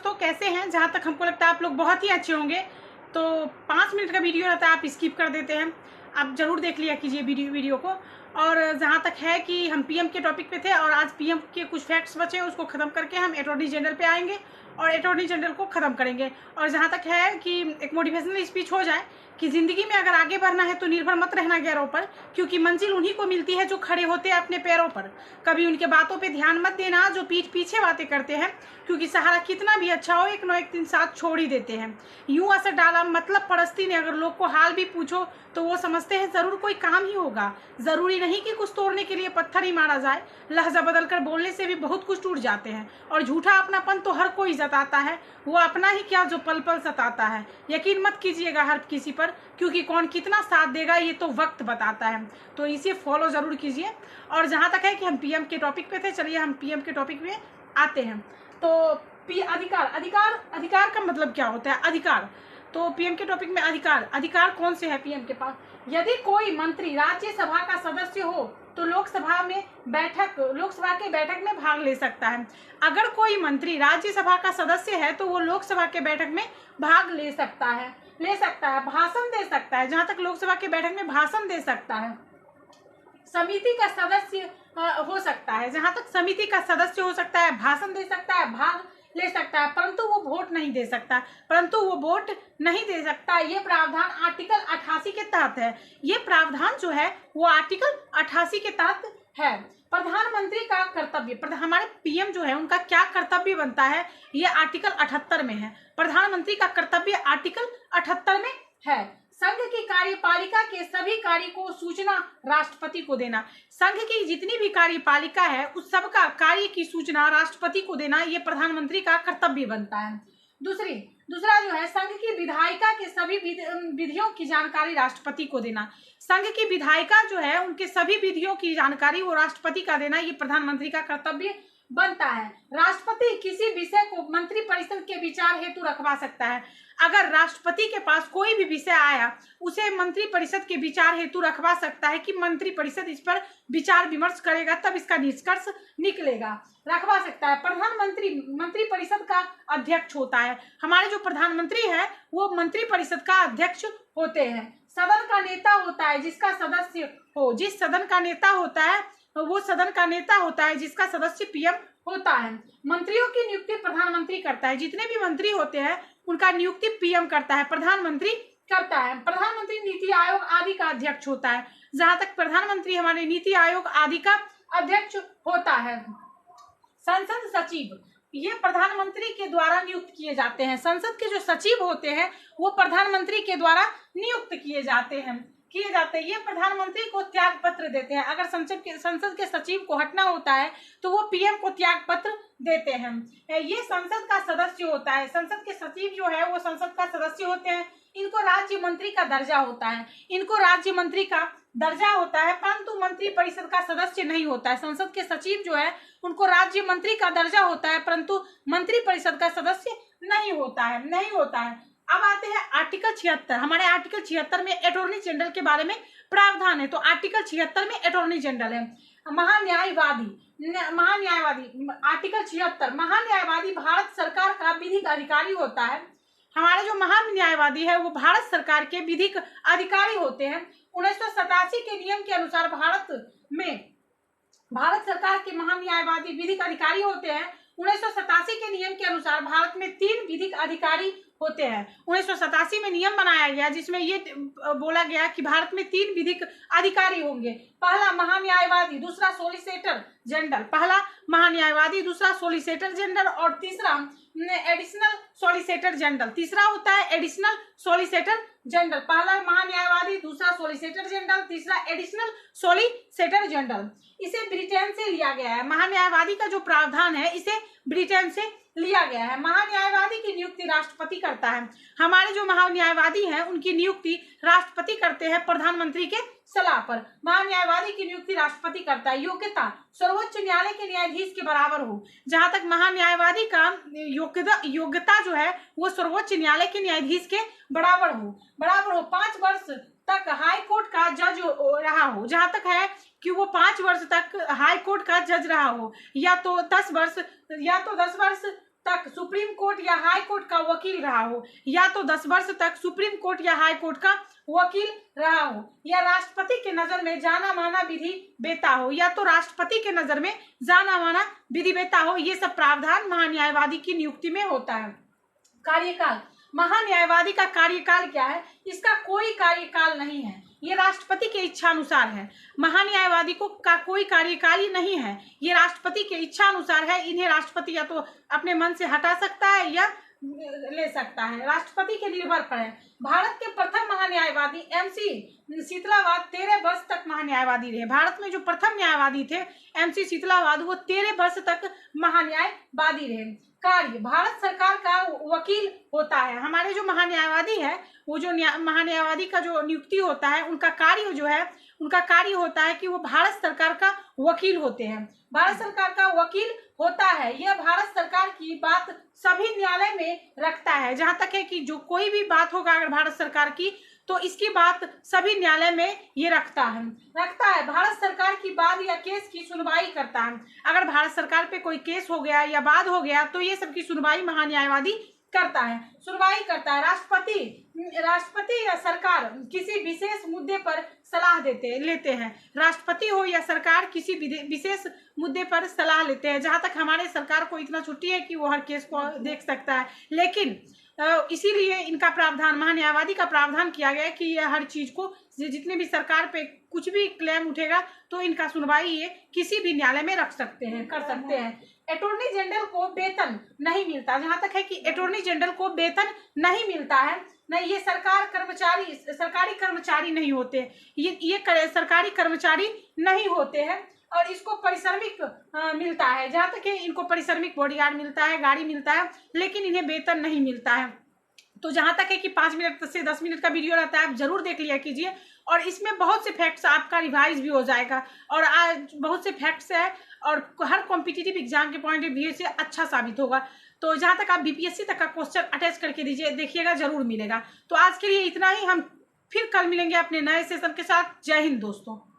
दोस्तों, कैसे हैं? जहाँ तक हमको लगता है आप लोग बहुत ही अच्छे होंगे। तो 5 मिनट का वीडियो रहता है, आप स्किप कर देते हैं। आप ज़रूर देख लिया कीजिए वीडियो को। और जहाँ तक है कि हम पीएम के टॉपिक पे थे और आज पीएम के कुछ फैक्ट्स बचे हैं, उसको ख़त्म करके हम अटॉर्नी जनरल पे आएंगे और अटॉर्नी जनरल को ख़त्म करेंगे। और जहाँ तक है कि एक मोटिवेशनल स्पीच हो जाए कि ज़िंदगी में अगर आगे बढ़ना है तो निर्भर मत रहना गैरों पर, क्योंकि मंजिल उन्हीं को मिलती है जो खड़े होते हैं अपने पैरों पर। कभी उनके बातों पे ध्यान मत देना जो पीठ पीछे बातें करते हैं, क्योंकि सहारा कितना भी अच्छा हो एक न एक दिन साथ छोड़ ही देते हैं। यूं असर डाला मतलब परस्ती ने, अगर लोग को हाल भी पूछो तो वो समझते हैं ज़रूर कोई काम ही होगा। ज़रूरी नहीं कि कुछ तोड़ने के लिए पत्थर ही मारा जाए, लहजा बदल कर बोलने से भी बहुत कुछ टूट जाते हैं। और झूठा अपनापन तो हर कोई जताता है, वो अपना ही क्या जो पल पल सताता है। यकीन मत कीजिएगा हर किसी पर, क्योंकि कौन कितना साथ देगा ये तो वक्त बताता है। तो इसे फॉलो ज़रूर कीजिए। और जहाँ तक है कि हम पीएम के टॉपिक पे थे, चलिए हम पीएम के टॉपिक पे आते हैं। तो अधिकार का मतलब क्या होता है? अधिकार तो पीएम के टॉपिक में अधिकार कौन से है पीएम के पास? यदि कोई मंत्री राज्यसभा का सदस्य हो तो लोकसभा के बैठक में भाग ले सकता है। अगर कोई मंत्री राज्यसभा का सदस्य है तो वो लोकसभा के बैठक में भाग ले सकता है, भाषण दे सकता है। जहाँ तक लोकसभा के बैठक में भाषण दे सकता है। समिति का सदस्य हो सकता है, जहाँ तक समिति का सदस्य हो सकता है, भाषण दे सकता है, भाग ले सकता है, परंतु वो वोट नहीं दे सकता। ये प्रावधान आर्टिकल 88 के तहत है। ये प्रावधान जो है वो आर्टिकल 88 के तहत है। प्रधानमंत्री का कर्तव्य, हमारे पीएम जो है उनका क्या कर्तव्य बनता है, ये आर्टिकल 78 में है। प्रधानमंत्री का कर्तव्य आर्टिकल 78 में है। संघ की कार्यपालिका के सभी कार्य को सूचना राष्ट्रपति को देना। संघ की जितनी भी कार्यपालिका है उस सबका कार्य की सूचना राष्ट्रपति को देना, ये प्रधानमंत्री का कर्तव्य बनता है। दूसरा जो है, संघ की विधायिका के सभी विधियों की जानकारी राष्ट्रपति को देना। संघ की विधायिका जो है उनके सभी विधियों की जानकारी वो राष्ट्रपति का देना, ये प्रधानमंत्री का कर्तव्य बनता है। राष्ट्रपति किसी विषय को मंत्रिपरिषद के विचार हेतु रखवा सकता है। अगर राष्ट्रपति के पास कोई भी विषय आया उसे मंत्रिपरिषद के विचार हेतु रखवा सकता है कि मंत्रिपरिषद इस पर विचार विमर्श करेगा, तब इसका निष्कर्ष निकलेगा, रखवा सकता है। प्रधानमंत्री मंत्रिपरिषद का अध्यक्ष होता है। हमारे जो प्रधानमंत्री है वो मंत्रिपरिषद का अध्यक्ष होते हैं। सदन का नेता होता है जिसका सदस्य हो, जिस सदन का नेता होता है वो सदन का नेता होता है जिसका सदस्य पीएम होता है। मंत्रियों की नियुक्ति प्रधानमंत्री करता है। जितने भी मंत्री होते हैं उनका नियुक्ति पीएम करता है, प्रधानमंत्री करता है। प्रधानमंत्री नीति आयोग आदि का अध्यक्ष होता है। जहां तक प्रधानमंत्री हमारे नीति आयोग आदि का अध्यक्ष होता है। संसद सचिव, ये प्रधानमंत्री के द्वारा नियुक्त किए जाते हैं। संसद के जो सचिव होते हैं वो प्रधानमंत्री के द्वारा नियुक्त किए जाते हैं। ये प्रधानमंत्री को त्याग पत्र देते हैं। अगर संसद के सचिव को हटना होता है तो वो पीएम को त्याग पत्र देते हैं। ये संसद का सदस्य होता है। संसद के सचिव जो है वो संसद का सदस्य होते हैं। इनको राज्य मंत्री का दर्जा होता है, परंतु मंत्री परिषद का सदस्य नहीं होता है। संसद के सचिव जो है उनको राज्य मंत्री का दर्जा होता है, परंतु मंत्री परिषद का सदस्य नहीं होता है। अब आते हैं आर्टिकल 76। हमारे आर्टिकल 76 में अटॉर्नी जनरल के बारे में प्रावधान है। तो आर्टिकल 76 में अटॉर्नी जनरल है। महान्यायवादी आर्टिकल 76, महान्यायवादी भारत सरकार का विधिक अधिकारी होता है। हमारे जो महान्यायवादी है वो भारत सरकार के विधिक अधिकारी होते हैं। 1987 के नियम के अनुसार भारत सरकार के महान्यायवादी विधिक अधिकारी होते हैं। 1987 के नियम के अनुसार भारत में 3 विधिक अधिकारी होते हैं। 1987 में नियम बनाया गया जिसमें ये बोला गया कि भारत में 3 विधिक अधिकारी होंगे। पहला महान्यायवादी, दूसरा सॉलिसिटर जनरल और तीसरा एडिशनल सॉलिसिटर जनरल। तीसरा होता है एडिशनल सॉलिसिटर जनरल। पहला महान्यायवादी, दूसरा सॉलिसिटर जनरल, तीसरा एडिशनल सॉलिसिटर जनरल। इसे ब्रिटेन से लिया गया है। महान्यायवादी का जो प्रावधान है इसे ब्रिटेन से लिया गया है। महान्यायवादी की नियुक्ति राष्ट्रपति करता है। हमारे जो महान्यायवादी हैं उनकी नियुक्ति राष्ट्रपति करते हैं प्रधानमंत्री के सलाह पर। महान्यायवादी की नियुक्ति राष्ट्रपति करता है। योग्यता, सर्वोच्च न्यायालय के न्यायाधीश के बराबर हो। जहां तक महान्यायवादी का योग्यता जो है वो सर्वोच्च न्यायालय के न्यायाधीश के बराबर हो। 5 वर्ष तक हाई कोर्ट का जज रहा हो। जहां तक है कि वो 5 वर्ष तक हाई कोर्ट का जज रहा हो, या तो 10 वर्ष तक सुप्रीम कोर्ट या हाई कोर्ट का वकील रहा हो, या तो 10 वर्ष तक सुप्रीम कोर्ट या हाई कोर्ट का वकील रहा हो, या राष्ट्रपति के नजर में जाना माना विधि वेता हो, या तो राष्ट्रपति के नजर में जाना माना विधि वेता हो। ये सब प्रावधान महान्यायवादी की नियुक्ति में होता है। कार्यकाल, महान्यायवादी का कार्यकाल क्या है? इसका कोई कार्यकाल नहीं है, ये राष्ट्रपति के इच्छा अनुसार है। महान्यायवादी को का कोई कार्यकाल ही नहीं है, ये राष्ट्रपति के इच्छा अनुसार है। इन्हें राष्ट्रपति या तो अपने मन से हटा सकता है या ले सकता है, राष्ट्रपति के निर्भर पर है। भारत के प्रथम महान्यायवादी MC शीतलावाद 13 वर्ष तक महान्यायवादी रहे। भारत में जो प्रथम न्यायवादी थे MC शीतलावाद, वो 13 वर्ष तक महान्यायवादी रहे। कार्य, भारत सरकार का वकील होता है। हमारे जो महान्यायवादी है, वो जो महान्यायवादी का जो नियुक्ति होता है, उनका कार्य जो है, उनका कार्य होता है कि वो भारत सरकार का वकील होते हैं। भारत सरकार का वकील होता है, यह भारत सरकार की बात सभी न्यायालय में रखता है। जहां तक है कि जो कोई भी बात होगा अगर भारत सरकार की, तो इसकी बात सभी न्यायालय में ये रखता है। भारत सरकार की बात या केस की सुनवाई करता है। अगर भारत सरकार पे कोई केस हो गया या वाद हो गया, तो ये सब की सुनवाई महान्यायवादी करता है, सुनवाई करता है। राष्ट्रपति या सरकार किसी विशेष मुद्दे पर सलाह लेते हैं। राष्ट्रपति हो या सरकार किसी विशेष मुद्दे पर सलाह लेते हैं। जहां तक हमारे सरकार को इतना छुट्टी है कि वो हर केस को देख सकता है, लेकिन इसीलिए इनका प्रावधान, महान्यायवादी का प्रावधान किया गया है कि ये हर चीज को, जितने भी सरकार पे कुछ भी क्लेम उठेगा तो इनका सुनवाई ये किसी भी न्यायालय में कर सकते हैं। अटॉर्नी जनरल को वेतन नहीं मिलता। जहां तक है कि अटॉर्नी जनरल को वेतन नहीं मिलता है, नहीं, ये सरकारी कर्मचारी नहीं होते, ये सरकारी कर्मचारी नहीं होते हैं, और इसको परिश्रमिक मिलता है। जहां तक है इनको परिश्रमिक बॉडीगार्ड मिलता है, गाड़ी मिलता है, लेकिन इन्हें वेतन नहीं मिलता है। तो जहां तक है कि 5 मिनट से 10 मिनट का वीडियो रहता है, आप जरूर देख लिया कीजिए, और इसमें बहुत से फैक्ट्स आपका रिवाइज भी हो जाएगा, और आज बहुत से फैक्ट्स है और हर कॉम्पिटिटिव एग्जाम के पॉइंट ऑफ व्यू से अच्छा साबित होगा। तो जहां तक आप BPSC तक का क्वेश्चन अटैच करके देखिएगा, जरूर मिलेगा। तो आज के लिए इतना ही, हम फिर कल मिलेंगे अपने नए सेशन के साथ। जय हिंद दोस्तों।